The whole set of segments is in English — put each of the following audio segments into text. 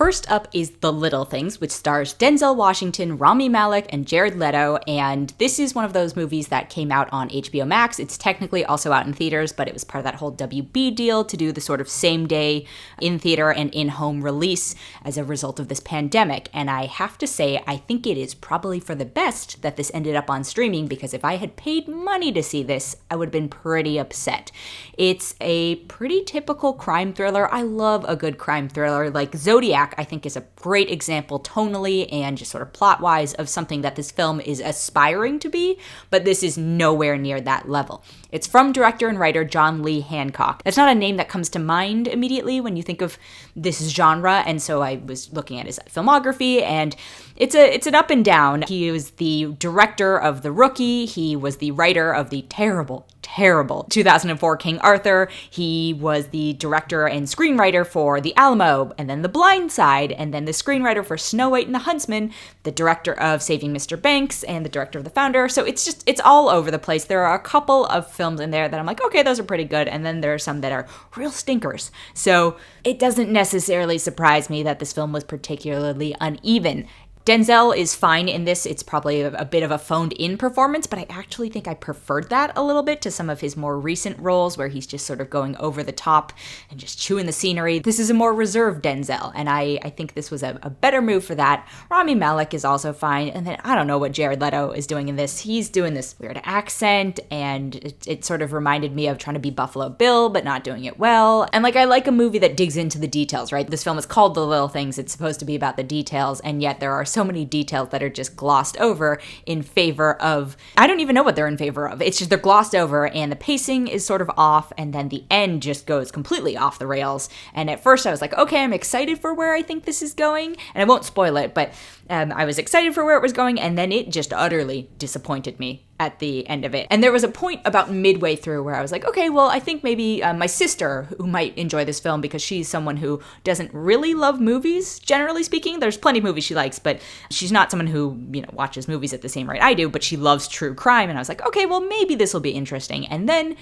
First up is The Little Things, which stars Denzel Washington, Rami Malek, and Jared Leto, and this is one of those movies that came out on HBO Max. It's technically also out in theaters, but it was part of that whole WB deal to do the sort of same day in-theater and in-home release as a result of this pandemic, and I have to say, I think it is probably for the best that this ended up on streaming, because if I had paid money to see this, I would have been pretty upset. It's a pretty typical crime thriller. I love a good crime thriller. Like Zodiac, I think, is a great example tonally and just sort of plot-wise of something that this film is aspiring to be, but this is nowhere near that level. It's from director and writer John Lee Hancock. That's not a name that comes to mind immediately when you think of this genre, and so I was looking at his filmography, and it's an up and down. He was the director of The Rookie. He was the writer of the terrible 2004 King Arthur. He was the director and screenwriter for The Alamo, and then The Blind Side, and then the screenwriter for Snow White and the Huntsman, the director of Saving Mr. Banks, and the director of The Founder. So it's all over the place. There are a couple of films in there that I'm like, okay, those are pretty good, and then there are some that are real stinkers. So it doesn't necessarily surprise me that this film was particularly uneven. Denzel is fine in this. It's probably a bit of a phoned-in performance, but I actually think I preferred that a little bit to some of his more recent roles where he's just sort of going over the top and just chewing the scenery. This is a more reserved Denzel, and I think this was a better move for that. Rami Malek is also fine, and then I don't know what Jared Leto is doing in this. He's doing this weird accent, and it sort of reminded me of trying to be Buffalo Bill, but not doing it well. And I like a movie that digs into the details, right? This film is called The Little Things. It's supposed to be about the details, and yet there are so many details that are just glossed over in favor of, I don't even know what they're in favor of. It's just they're glossed over, and the pacing is sort of off, and then the end just goes completely off the rails. And at first I was like, okay, I'm excited for where I think this is going, and I won't spoil it, but I was excited for where it was going, and then it just utterly disappointed me at the end of it. And there was a point about midway through where I was like, okay, well, I think maybe my sister, who might enjoy this film because she's someone who doesn't really love movies, generally speaking. There's plenty of movies she likes, but she's not someone who, watches movies at the same rate I do, but she loves true crime. And I was like, okay, well, maybe this will be interesting. And then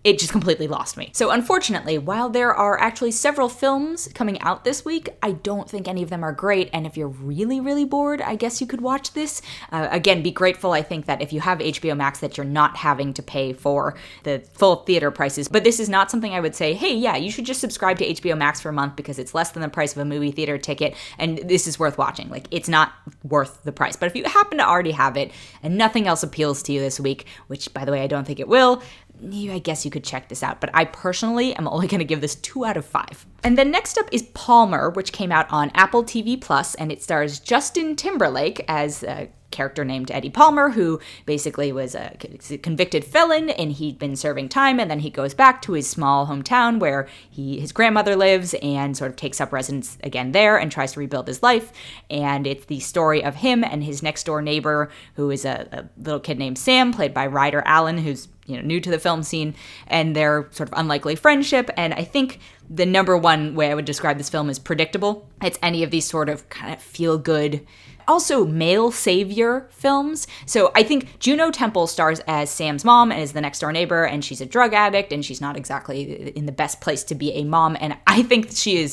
it just completely lost me. So unfortunately, while there are actually several films coming out this week, I don't think any of them are great. And if you're really, really bored, I guess you could watch this. Again, be grateful, I think, that if you have HBO Max, that you're not having to pay for the full theater prices. But this is not something I would say, hey, yeah, you should just subscribe to HBO Max for a month because it's less than the price of a movie theater ticket, and this is worth watching. It's not worth the price. But if you happen to already have it and nothing else appeals to you this week, which, by the way, I don't think it will, I guess you could check this out, but I personally am only going to give this 2 out of 5. And then next up is Palmer, which came out on Apple TV Plus, and it stars Justin Timberlake as a character named Eddie Palmer, who basically was a convicted felon, and he'd been serving time, and then he goes back to his small hometown where his grandmother lives and sort of takes up residence again there and tries to rebuild his life. And it's the story of him and his next door neighbor, who is a little kid named Sam, played by Ryder Allen, who's new to the film scene, and their sort of unlikely friendship. And I think the number one way I would describe this film is predictable. It's any of these sort of kind of feel-good, also male savior films. So I think Juno Temple stars as Sam's mom and is the next door neighbor, and she's a drug addict, and she's not exactly in the best place to be a mom. And I think she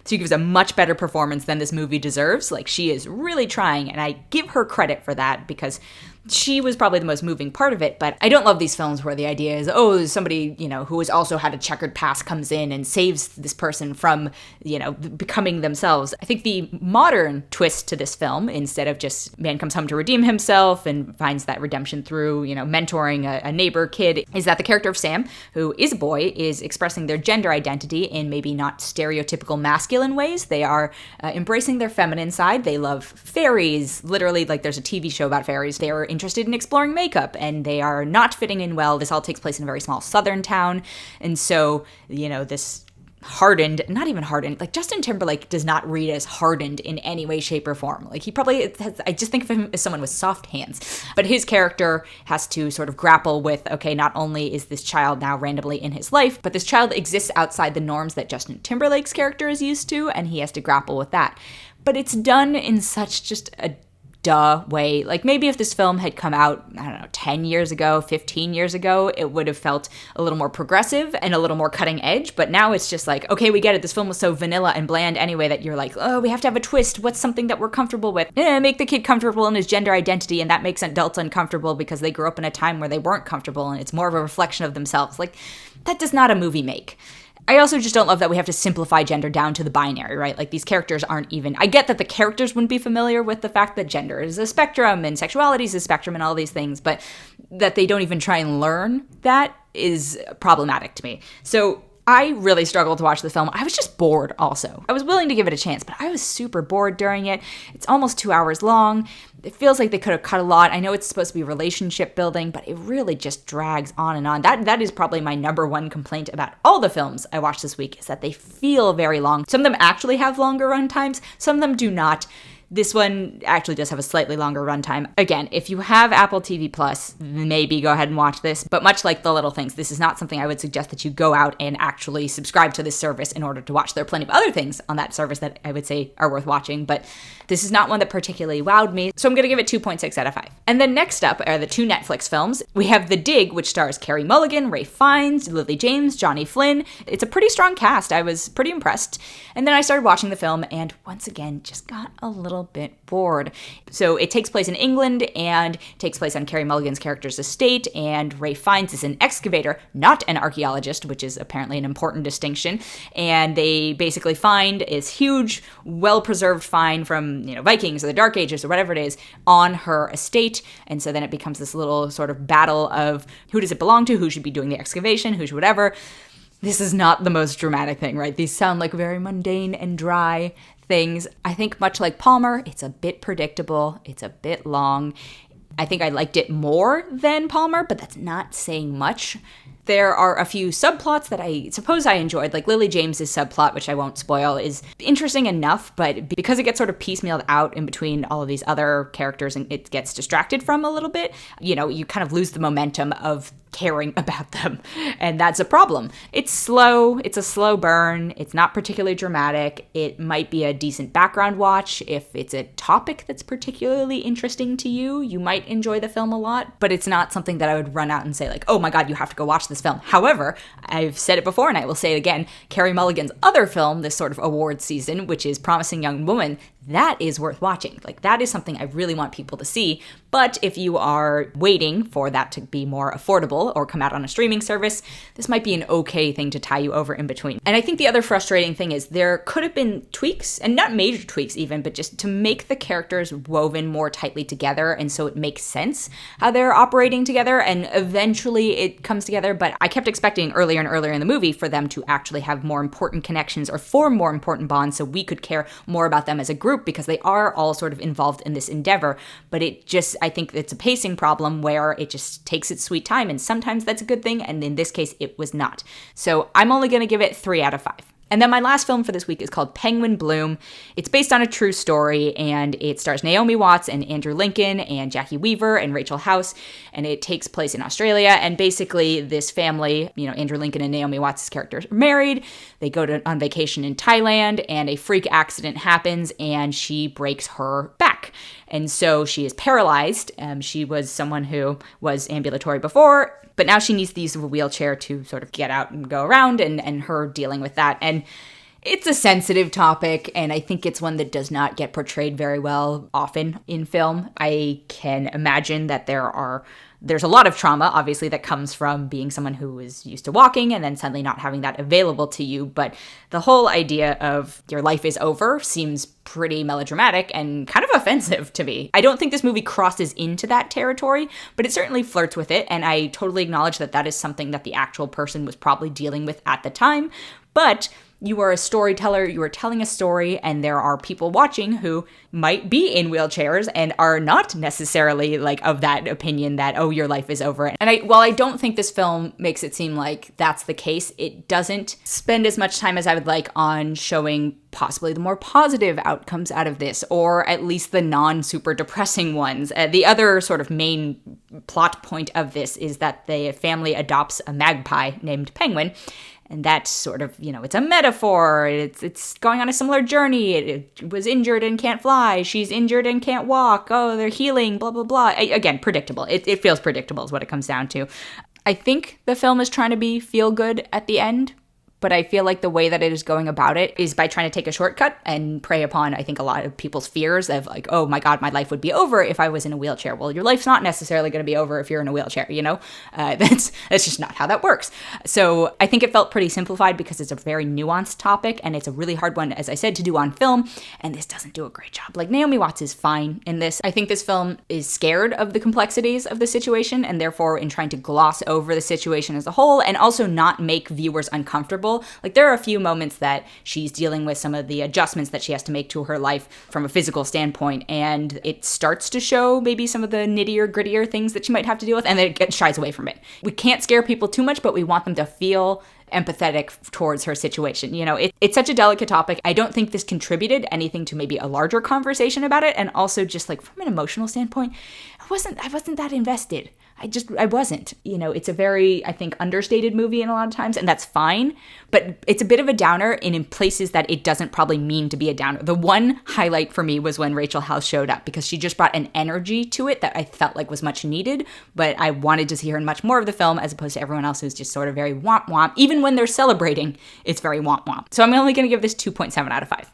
gives a much better performance than this movie deserves. She is really trying, and I give her credit for that because she was probably the most moving part of it. But I don't love these films where the idea is, somebody, who has also had a checkered past comes in and saves this person from, becoming themselves. I think the modern twist to this film, instead of just man comes home to redeem himself and finds that redemption through, mentoring a neighbor kid, is that the character of Sam, who is a boy, is expressing their gender identity in maybe not stereotypical masculine ways. They are embracing their feminine side. They love fairies. Literally, there's a TV show about fairies. They are interested in exploring makeup, and they are not fitting in well. This all takes place in a very small southern town. And so, this hardened, not even hardened, Justin Timberlake does not read as hardened in any way, shape, or form. He probably has, I just think of him as someone with soft hands. But his character has to sort of grapple with, okay, not only is this child now randomly in his life, but this child exists outside the norms that Justin Timberlake's character is used to, and he has to grapple with that. But it's done in such just a duh way. Like, maybe if this film had come out, I don't know, 10 years ago, 15 years ago, it would have felt a little more progressive and a little more cutting edge. But now it's just like, okay, we get it. This film was so vanilla and bland anyway that you're like, oh, we have to have a twist. What's something that we're comfortable with? Make the kid comfortable in his gender identity, and that makes adults uncomfortable because they grew up in a time where they weren't comfortable, and it's more of a reflection of themselves. Like, that does not a movie make. I also just don't love that we have to simplify gender down to the binary, right? Like, these characters aren't even... I get that the characters wouldn't be familiar with the fact that gender is a spectrum and sexuality is a spectrum and all these things, but that they don't even try and learn that is problematic to me. So I really struggled to watch the film. I was just bored also. I was willing to give it a chance, but I was super bored during it. It's almost 2 hours long. It feels like they could have cut a lot. I know it's supposed to be relationship building, but it really just drags on and on. That is probably my number one complaint about all the films I watched this week, is that they feel very long. Some of them actually have longer run times. Some of them do not. This one actually does have a slightly longer runtime. Again, if you have Apple TV Plus, maybe go ahead and watch this. But much like The Little Things, this is not something I would suggest that you go out and actually subscribe to this service in order to watch. There are plenty of other things on that service that I would say are worth watching, but this is not one that particularly wowed me. So I'm going to give it 2.6 out of 5. And then next up are the 2 Netflix films. We have The Dig, which stars Carey Mulligan, Ray Fiennes, Lily James, Johnny Flynn. It's a pretty strong cast. I was pretty impressed. And then I started watching the film and once again just got a little bit bored. So it takes place in England and takes place on Carey Mulligan's character's estate, and Ray Fiennes is an excavator, not an archaeologist, which is apparently an important distinction. And they basically find this huge, well-preserved find from, Vikings or the Dark Ages or whatever it is on her estate. And so then it becomes this little sort of battle of who does it belong to, who should be doing the excavation, who should whatever. This is not the most dramatic thing, right? These sound like very mundane and dry things. I think much like Palmer, it's a bit predictable. It's a bit long. I think I liked it more than Palmer, but that's not saying much. There are a few subplots that I suppose I enjoyed, like Lily James's subplot, which I won't spoil, is interesting enough, but because it gets sort of piecemealed out in between all of these other characters and it gets distracted from a little bit, you kind of lose the momentum of caring about them, and that's a problem. It's slow, it's a slow burn, it's not particularly dramatic, it might be a decent background watch. If it's a topic that's particularly interesting to you, you might enjoy the film a lot, but it's not something that I would run out and say like, oh my god, you have to go watch this film. However, I've said it before and I will say it again, Carey Mulligan's other film this sort of award season, which is Promising Young Woman, that is worth watching. Like, that is something I really want people to see. But if you are waiting for that to be more affordable or come out on a streaming service, this might be an okay thing to tie you over in between. And I think the other frustrating thing is there could have been tweaks, and not major tweaks even, but just to make the characters woven more tightly together, and so it makes sense how they're operating together, and eventually it comes together. But I kept expecting earlier and earlier in the movie for them to actually have more important connections or form more important bonds so we could care more about them as a group, because they are all sort of involved in this endeavor. But I think it's a pacing problem where it just takes its sweet time, and sometimes that's a good thing, and in this case it was not. So I'm only going to give it 3 out of 5. And then my last film for this week is called Penguin Bloom. It's based on a true story, and it stars Naomi Watts and Andrew Lincoln and Jackie Weaver and Rachel House, and it takes place in Australia. And basically this family, Andrew Lincoln and Naomi Watts' characters are married. They go on vacation in Thailand, and a freak accident happens, and she breaks her back. And so she is paralyzed. She was someone who was ambulatory before, but now she needs to use a wheelchair to sort of get out and go around, and her dealing with that. And it's a sensitive topic, and I think it's one that does not get portrayed very well often in film. I can imagine that there's a lot of trauma, obviously, that comes from being someone who is used to walking and then suddenly not having that available to you. But the whole idea of your life is over seems pretty melodramatic and kind of offensive to me. I don't think this movie crosses into that territory, but it certainly flirts with it. And I totally acknowledge that that is something that the actual person was probably dealing with at the time. But you are a storyteller, you are telling a story, and there are people watching who might be in wheelchairs and are not necessarily of that opinion that, oh, your life is over. And while I don't think this film makes it seem like that's the case, it doesn't spend as much time as I would like on showing possibly the more positive outcomes out of this, or at least the non-super depressing ones. The other sort of main plot point of this is that the family adopts a magpie named Penguin, And that's sort of, it's a metaphor. It's going on a similar journey. It was injured and can't fly. She's injured and can't walk. Oh, they're healing, blah, blah, blah. Again, predictable. It feels predictable is what it comes down to. I think the film is trying to be feel good at the end, but I feel like the way that it is going about it is by trying to take a shortcut and prey upon, I think, a lot of people's fears of like, oh my God, my life would be over if I was in a wheelchair. Well, your life's not necessarily going to be over if you're in a wheelchair, That's just not how that works. So I think it felt pretty simplified because it's a very nuanced topic and it's a really hard one, as I said, to do on film, and this doesn't do a great job. Like, Naomi Watts is fine in this. I think this film is scared of the complexities of the situation and therefore in trying to gloss over the situation as a whole and also not make viewers uncomfortable. Like, there are a few moments that she's dealing with some of the adjustments that she has to make to her life from a physical standpoint, and it starts to show maybe some of the nittier, grittier things that she might have to deal with, and then it shies away from it. We can't scare people too much, but we want them to feel empathetic towards her situation. It's such a delicate topic. I don't think this contributed anything to maybe a larger conversation about it, and also just like from an emotional standpoint, I wasn't that invested. I wasn't. It's a very, I think, understated movie in a lot of times, and that's fine, but it's a bit of a downer in places that it doesn't probably mean to be a downer. The one highlight for me was when Rachel House showed up, because she just brought an energy to it that I felt like was much needed, but I wanted to see her in much more of the film as opposed to everyone else who's just sort of very womp womp. Even when they're celebrating, it's very womp womp. So I'm only going to give this 2.7 out of 5.